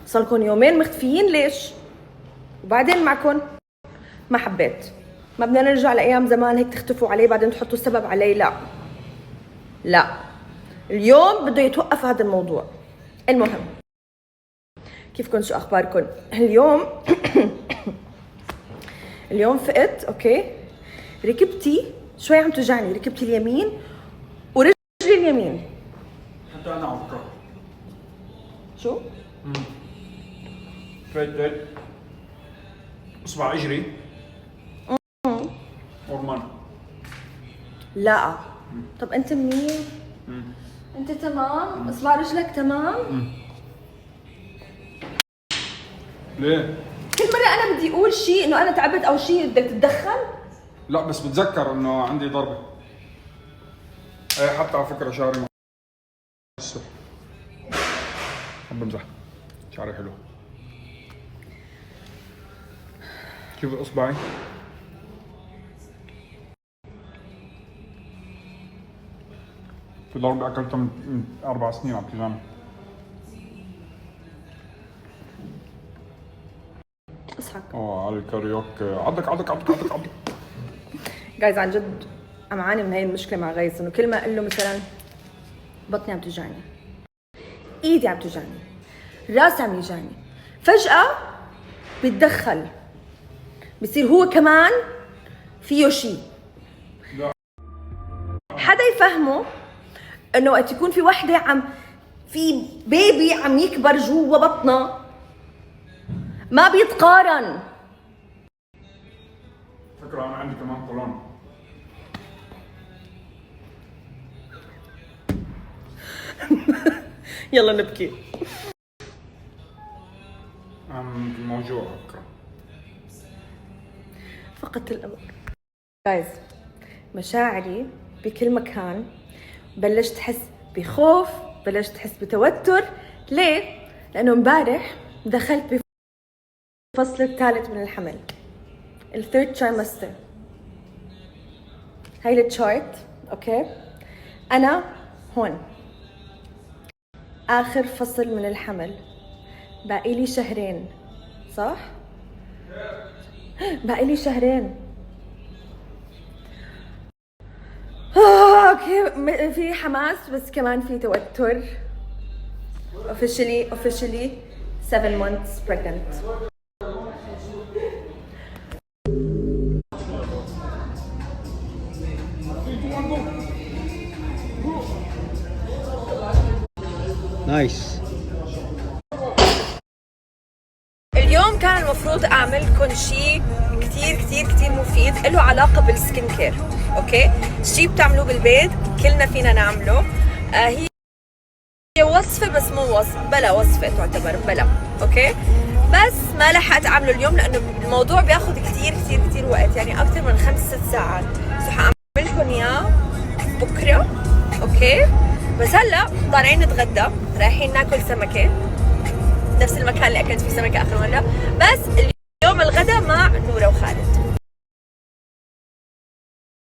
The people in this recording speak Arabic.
صارلكم يومين مختفيين ليش؟ وبعدين معكم ما حبيت. ما بدنا نرجع لايام زمان هيك تختفوا علي بعدين تحطوا السبب علي. لا لا، اليوم بده يتوقف هذا الموضوع. المهم كيفكن؟ شو اخباركن اليوم؟ اليوم فقت اوكي، ركبتي شوي عم توجعني، ركبتي اليمين ورجلي اليمين. حتى انا على فكره. شو؟ فايت اصبع اجري هرمان. لا طب انت منيح؟ انت تمام؟ اصبع رجلك تمام؟ ليه؟ كل مرة أنا بدي أقول شيء إنه أنا تعبت أو شيء بدك تتدخل؟ لا بس بتذكر انه عندي ضربه. ايه حتى على فكره شعري الصبح عم بمزح، شعري حلو. شوف اصبعي في ضربه اكلتها من 4 سنين على بيجامه. اصحك على الكاريوكي. عضك جايز، عن جد عم عاني من هاي المشكلة مع غيث، إنه كل ما أقول له مثلا بطني عم توجعني، إيدي عم توجعني، راسي عم يوجعني، فجأة بيتدخل، بصير هو كمان فيه شيء. حدا يفهمه إنه وقت يكون في وحدة في بيبي عم يكبر جوا بطنها ما بيتقارن. فكرة أنا عندي كمان قولون. يلا نبكي. موجوع فكرة. فقدت الأمل. جايز، مشاعري بكل مكان، بلشت أحس بخوف، بلشت أحس بتوتر. ليه؟ لأنه امبارح دخلت بفصل الثالث من الحمل، الثيرد ترايمستر. هاي التشارت اوكي، انا هون اخر فصل من الحمل، باقي لي شهرين صح؟ باقي لي شهرين. اوكي، في حماس بس كمان في توتر. officially 7 months pregnant. نايس. اليوم كان المفروض اعمل لكم شيء كثير مفيد له علاقه بالسكين كير. اوكي، شيء بتعملوه بالبيت كلنا فينا نعمله. هي وصفه بس مو وصفه، بلا وصفه تعتبر بلا. اوكي، بس ما لحقت اعمله اليوم لانه الموضوع بياخذ كثير وقت، يعني اكثر من 5-6 ساعات. سو حاعمل لكم اياه بكره. اوكي، بس هلا طالعين نتغدى، رايحين ناكل سمكه، نفس المكان اللي اكلت فيه سمكه اخر مره، بس اليوم الغدا مع نوره وخالد.